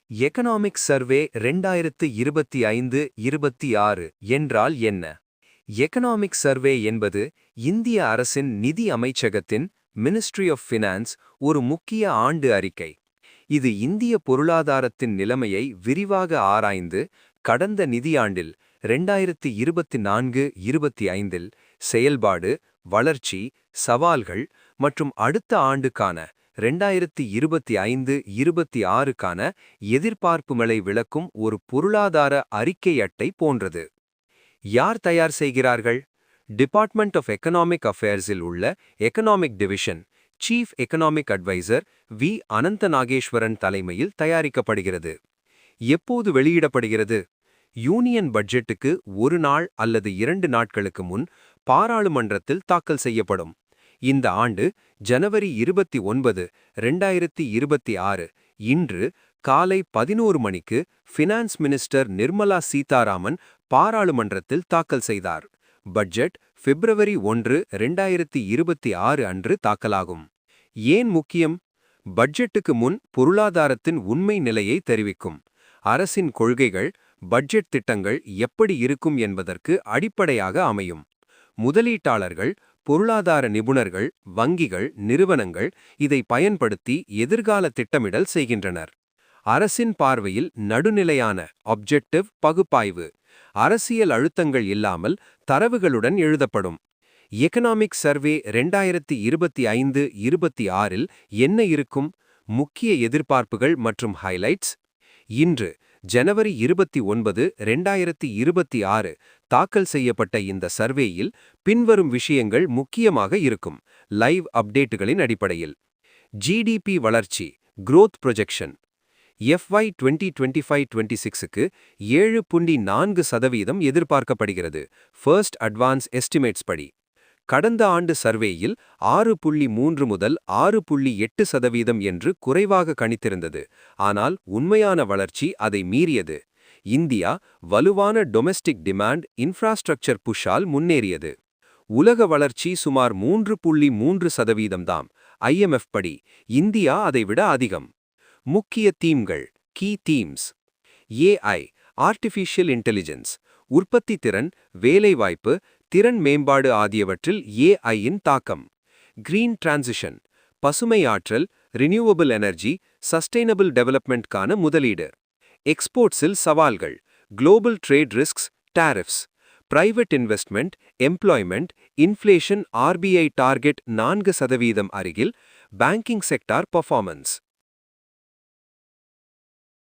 Economic survey 2025-26 என்றால் என்ன? Economic survey என்பது இந்திய அரசின் நிதி அமைச்சகத்தின் மினிஸ்ட்ரி ஆஃப் ஃபினான்ஸ் ஒரு முக்கிய ஆண்டு அறிக்கை. இது இந்திய பொருளாதாரத்தின் நிலைமையை விரிவாக ஆராய்ந்து கடந்த நிதியாண்டில் 2024-25இல் செயல்பாடு, வளர்ச்சி, சவால்கள் மற்றும் அடுத்த ஆண்டுக்கான 2025-26க்கான எதிர்பார்ப்புகளை விளக்கும் ஒரு பொருளாதார அறிக்கை அட்டை போன்றது. யார் தயார் செய்கிறார்கள்? டிபார்ட்மெண்ட் ஆஃப் எக்கனாமிக் அஃபேர்ஸில் உள்ள economic division chief economic advisor V. Anantha Nageswaran தலைமையில் தயாரிக்கப்படுகிறது. எப்போது வெளியிடப்படுகிறது? யூனியன் பட்ஜெட்டுக்கு ஒரு நாள் அல்லது 2 நாட்களுக்கு முன் பாராளுமன்றத்தில் தாக்கல் செய்யப்படும். இந்த ஆண்டு ஜனவரி 29, 2026 இன்று காலை 11 மணிக்கு ஃபினான்ஸ் மினிஸ்டர் நிர்மலா சீதாராமன் பாராளுமன்றத்தில் தாக்கல் செய்தார். பட்ஜெட் பிப்ரவரி 1, 2026 அன்று தாக்கலாகும். ஏன் முக்கியம்? பட்ஜெட்டுக்கு முன் பொருளாதாரத்தின் உண்மை நிலையை தெரிவிக்கும். அரசின் கொள்கைகள், பட்ஜெட் திட்டங்கள் எப்படி இருக்கும் என்பதற்கு அடிப்படையாக அமையும். முதலீட்டாளர்கள், பொருளாதார நிபுணர்கள், வங்கிகள், நிறுவனங்கள் இதை பயன்படுத்தி எதிர்கால திட்டமிடல் செய்கின்றனர். அரசின் பார்வையில் நடுநிலையான ஆப்ஜெக்டிவ் பகுப்பாய்வு, அரசியல் அழுத்தங்கள் இல்லாமல் தரவுகளுடன் எழுதப்படும். எகனாமிக் சர்வே 2025-26இல் என்ன இருக்கும்? முக்கிய எதிர்பார்ப்புகள் மற்றும் ஹைலைட்ஸ். இன்று ஜனவரி 29, 2026 தாக்கல் செய்யப்பட்ட இந்த சர்வேயில் பின்வரும் விஷயங்கள் முக்கியமாக இருக்கும். லைவ் அப்டேட்டுகளின் அடிப்படையில் ஜிடிபி வளர்ச்சி growth projection FY 2025-26க்கு 7.4% எதிர்பார்க்கப்படுகிறது. ஃபர்ஸ்ட் அட்வான்ஸ் எஸ்டிமேட்ஸ் படி கடந்த ஆண்டு சர்வேயில் 6.3 முதல் 6.8% என்று குறைவாக கணித்திருந்தது. ஆனால் உண்மையான வளர்ச்சி அதை மீறியது. இந்தியா வலுவான டொமெஸ்டிக் டிமாண்ட், இன்ஃப்ராஸ்ட்ரக்சர் புஷ்ஷால் முன்னேறியது. உலக வளர்ச்சி சுமார் 3.3% தாம். IMF படி இந்தியா அதைவிட அதிகம். முக்கிய தீம்கள் key themes. AI artificial intelligence, உற்பத்தி திறன், வேலைவாய்ப்பு, திறன் மேம்பாடு ஆகியவற்றில் AI-இன் தாக்கம். கிரீன் டிரான்சிஷன், பசுமை ஆற்றல், ரினியூவபிள் எனர்ஜி, சஸ்டைனபிள் டெவலப்மெண்ட்கான முதலீடு. எக்ஸ்போர்ட்ஸில் சவால்கள், global trade risks, tariffs. Private investment, employment, inflation, RBI target 4% அருகில். Banking sector performance.